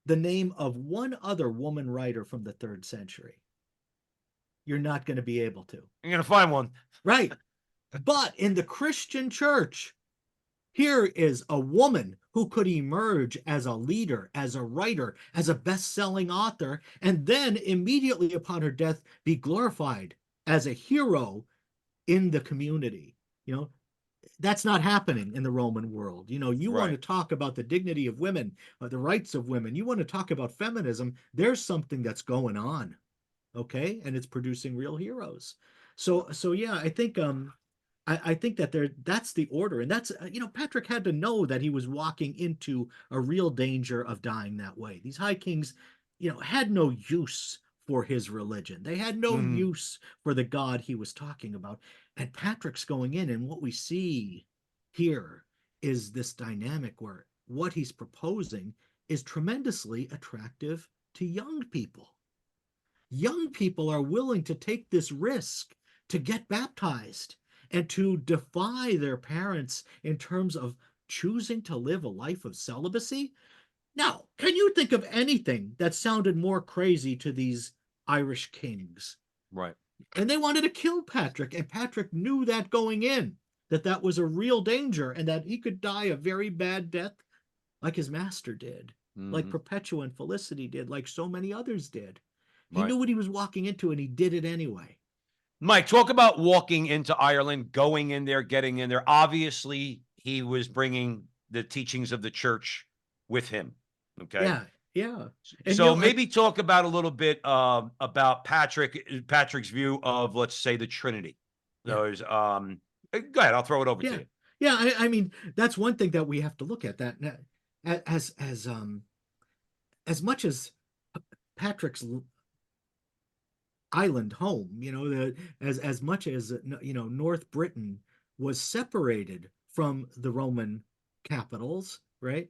the name of one other woman writer from the 3rd century. You're not going to be able to. You're going to find one. Right. But in the Christian church, here is a woman who could emerge as a leader, as a writer, as a best-selling author, and then immediately upon her death be glorified as a hero in the community. That's not happening in the Roman world. You want to talk about the dignity of women, the rights of women. You want to talk about feminism. There's something that's going on, okay? And it's producing real heroes. So yeah, I think that's the order. And that's, Patrick had to know that he was walking into a real danger of dying that way. These high kings, had no use for his religion. They had no use for the God he was talking about. And Patrick's going in, and what we see here is this dynamic where what he's proposing is tremendously attractive to young people. Young people are willing to take this risk to get baptized and to defy their parents in terms of choosing to live a life of celibacy. Now, can you think of anything that sounded more crazy to these Irish kings? Right. And they wanted to kill Patrick, and Patrick knew that going in, that was a real danger, and that he could die a very bad death like his master did, like Perpetua and Felicity did, like so many others did. He knew what he was walking into, and he did it anyway. Mike, talk about walking into Ireland, going in there, getting in there. Obviously, he was bringing the teachings of the church with him. Okay. Yeah. And so maybe talk about a little bit about Patrick's view of, let's say, the Trinity. Those go ahead, I'll throw it over to you. Yeah, I mean, that's one thing that we have to look at, that as much as Patrick's island home, as much as North Britain was separated from the Roman capitals, right?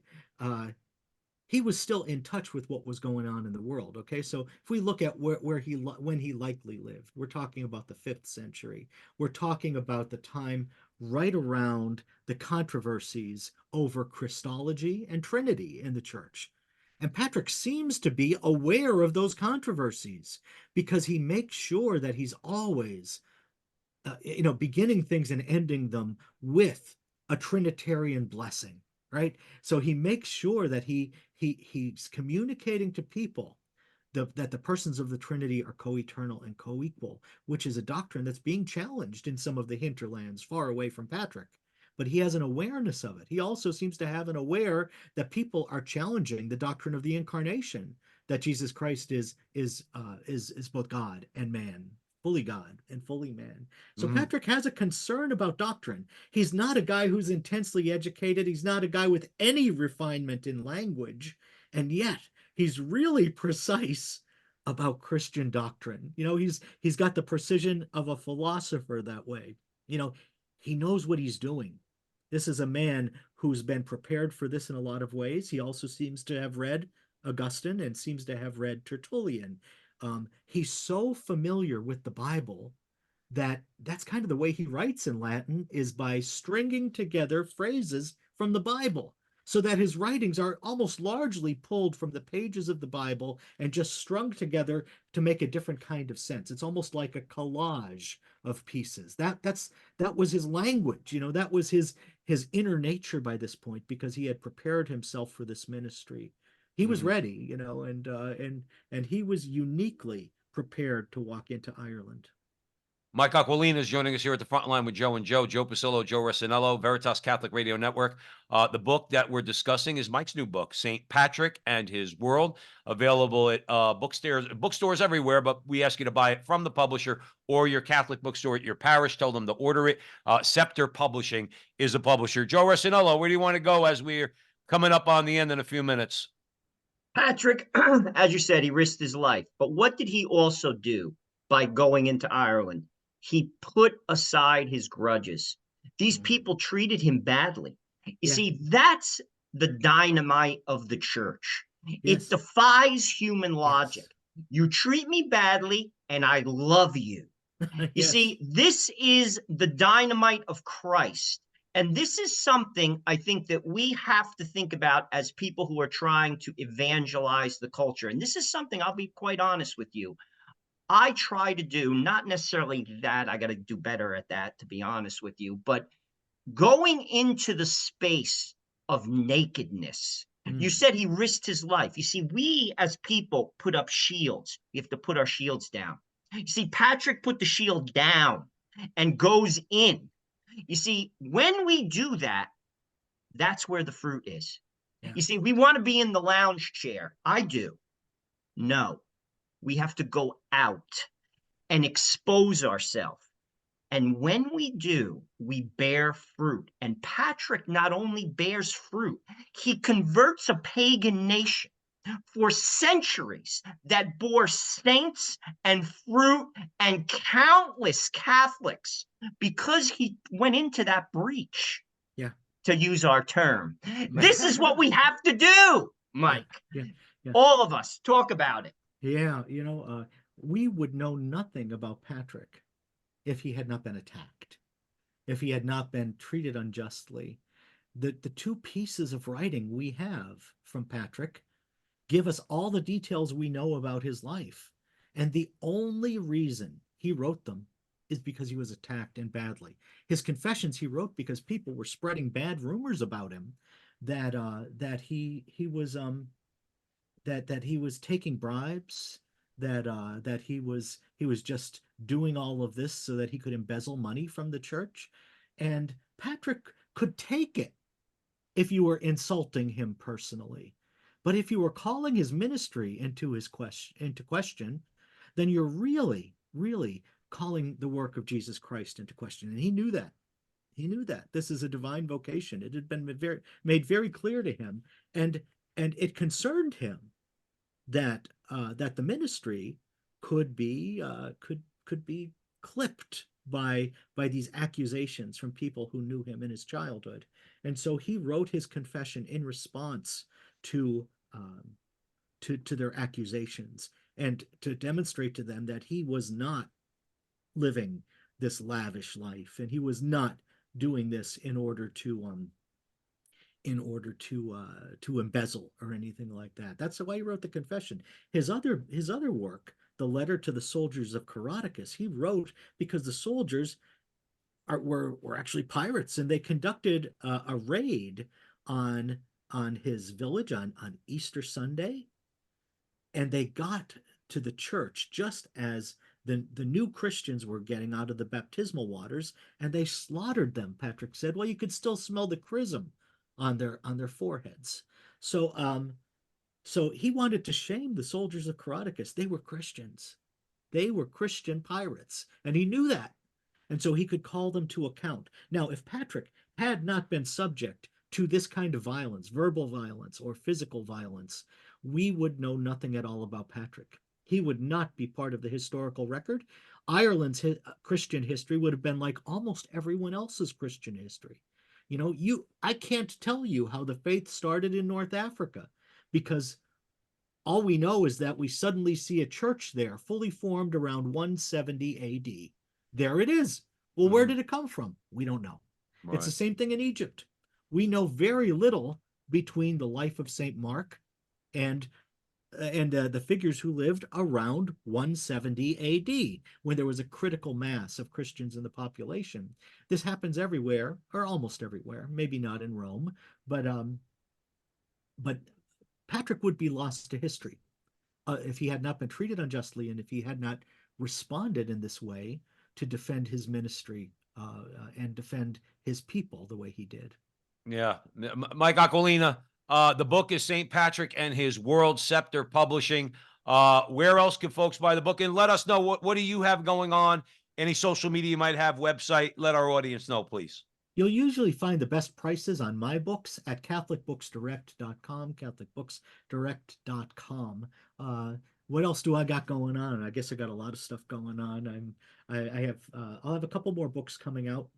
He was still in touch with what was going on in the world. Okay, so if we look at when he likely lived, we're talking about the 5th century. We're talking about the time right around the controversies over Christology and Trinity in the church. And Patrick seems to be aware of those controversies because he makes sure that he's always, beginning things and ending them with a Trinitarian blessing, right? So he makes sure that he's communicating to people that the persons of the Trinity are co-eternal and co-equal, which is a doctrine that's being challenged in some of the hinterlands far away from Patrick. But he has an awareness of it. He also seems to have an aware that people are challenging the doctrine of the incarnation, that Jesus Christ is both God and man, fully God and fully man. So Patrick has a concern about doctrine. He's not a guy who's intensely educated. He's not a guy with any refinement in language, and yet he's really precise about Christian doctrine. He's got the precision of a philosopher that way. He knows what he's doing. This is a man who's been prepared for this in a lot of ways. He also seems to have read Augustine and seems to have read Tertullian. He's so familiar with the Bible that's kind of the way he writes in Latin, is by stringing together phrases from the Bible, so that his writings are almost largely pulled from the pages of the Bible and just strung together to make a different kind of sense. It's almost like a collage of pieces. That was his language, that was his inner nature by this point, because he had prepared himself for this ministry. He was Mhm. ready, and he was uniquely prepared to walk into Ireland. Mike Aquilina is joining us here at the front line with Joe and Joe Pasillo, Joe Rossinello, Veritas Catholic Radio Network. The book that we're discussing is Mike's new book, St. Patrick and His World, available at bookstores everywhere, but we ask you to buy it from the publisher or your Catholic bookstore at your parish. Tell them to order it. Scepter Publishing is a publisher. Joe Rossinello, where do you want to go as we're coming up on the end in a few minutes? Patrick, as you said, he risked his life. But what did he also do by going into Ireland? He put aside his grudges. These people treated him badly. You Yeah. see, that's the dynamite of the church. It Yes. defies human logic. Yes. You treat me badly, and I love you. You Yes. see, this is the dynamite of Christ. And this is something I think that we have to think about as people who are trying to evangelize the culture. And this is something, I'll be quite honest with you, I try to do, not necessarily that, I got to do better at that, to be honest with you, but going into the space of nakedness. You said he risked his life. You see, we as people put up shields. We have to put our shields down. You see, Patrick put the shield down and goes in. You see, when we do that, that's where the fruit is. Yeah. You see, we want to be in the lounge chair. I do. No, we have to go out and expose ourselves. And when we do, we bear fruit. And Patrick not only bears fruit, he converts a pagan nation for centuries that bore saints and fruit and countless Catholics because he went into that breach, Yeah. to use our term. This is what we have to do, Mike. Yeah. Yeah. All of us talk about it. Yeah. We would know nothing about Patrick if he had not been attacked, if he had not been treated unjustly. The two pieces of writing we have from Patrick give us all the details we know about his life. And the only reason he wrote them is because he was attacked, and badly. His confessions he wrote because people were spreading bad rumors about him, that he was that he was taking bribes, that he was just doing all of this so that he could embezzle money from the church. And Patrick could take it if you were insulting him personally. But if you were calling his ministry into question, then you're really, really calling the work of Jesus Christ into question. And he knew that. He knew that this is a divine vocation. It had been made very clear to him, and it concerned him that that the ministry could be clipped by these accusations from people who knew him in his childhood. And so he wrote his confession in response to their accusations, and to demonstrate to them that he was not living this lavish life, and he was not doing this in order to embezzle or anything like that. That's why he wrote the confession. His other work, the letter to the soldiers of Coroticus, he wrote because the soldiers were actually pirates, and they conducted a raid on his village on Easter Sunday, and they got to the church just as the new Christians were getting out of the baptismal waters, and they slaughtered them. Patrick said, well, you could still smell the chrism on their foreheads. So he wanted to shame the soldiers of Coroticus. They were Christians. They were Christian pirates, and he knew that. And so he could call them to account. Now, if Patrick had not been subject to this kind of violence, verbal violence or physical violence, we would know nothing at all about Patrick. He would not be part of the historical record. Ireland's Christian history would have been like almost everyone else's Christian history. I can't tell you how the faith started in North Africa, because all we know is that we suddenly see a church there fully formed around 170 AD. There it is. Well, where Mhm. did it come from? We don't know. It's the Right. same thing in Egypt. We know very little between the life of Saint Mark and the figures who lived around 170 AD, when there was a critical mass of Christians in the population. This happens everywhere, or almost everywhere. Maybe not in Rome, but Patrick would be lost to history if he had not been treated unjustly and if he had not responded in this way to defend his ministry and defend his people the way he did. Yeah. Mike Aquilina, the book is St. Patrick and His World Scepter Publishing. Where else can folks buy the book? And let us know, what do you have going on? Any social media you might have, website, let our audience know, please. You'll usually find the best prices on my books at catholicbooksdirect.com, catholicbooksdirect.com. What else do I got going on? I guess I got a lot of stuff going on. I'll have a couple more books coming out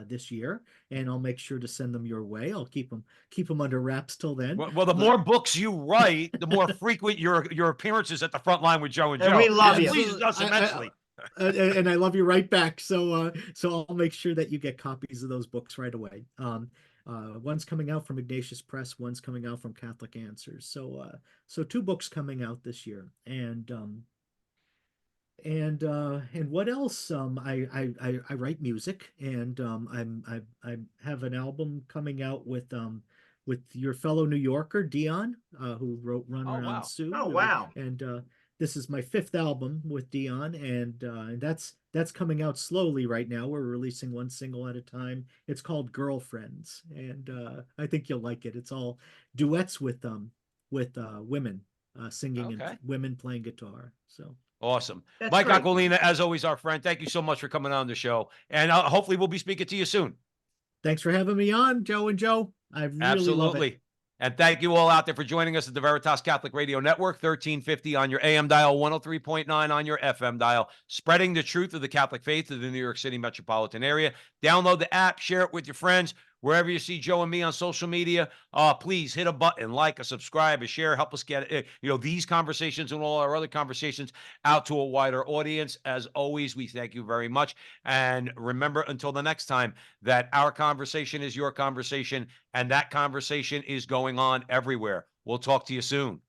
this year, and I'll make sure to send them your way. I'll keep them under wraps till then. Well, the more books you write, the more frequent your appearances at the front line with Joe and And Joe. we love It you. pleases us immensely. And I love you right back. So I'll make sure that you get copies of those books right away. One's coming out from Ignatius Press, one's coming out from Catholic Answers. So two books coming out this year, and what else? I write music, and I have an album coming out with your fellow New Yorker Dion, who wrote "Run Oh, Around wow. Sue." Oh, wow. And this is my fifth album with Dion, and that's coming out slowly right now. We're releasing one single at a time. It's called "Girlfriends," and I think you'll like it. It's all duets with women singing and Okay. women playing guitar. So. Awesome. That's Mike great. Aquilina, as always, our friend. Thank you so much for coming on the show. And hopefully we'll be speaking to you soon. Thanks for having me on, Joe and Joe. I really love it. Absolutely. And thank you all out there for joining us at the Veritas Catholic Radio Network, 1350 on your AM dial, 103.9 on your FM dial, spreading the truth of the Catholic faith to the New York City metropolitan area. Download the app, share it with your friends. Wherever you see Joe and me on social media, please hit a button, like, a subscribe, a share, help us get these conversations and all our other conversations out to a wider audience. As always, we thank you very much. And remember, until the next time, that our conversation is your conversation, and that conversation is going on everywhere. We'll talk to you soon.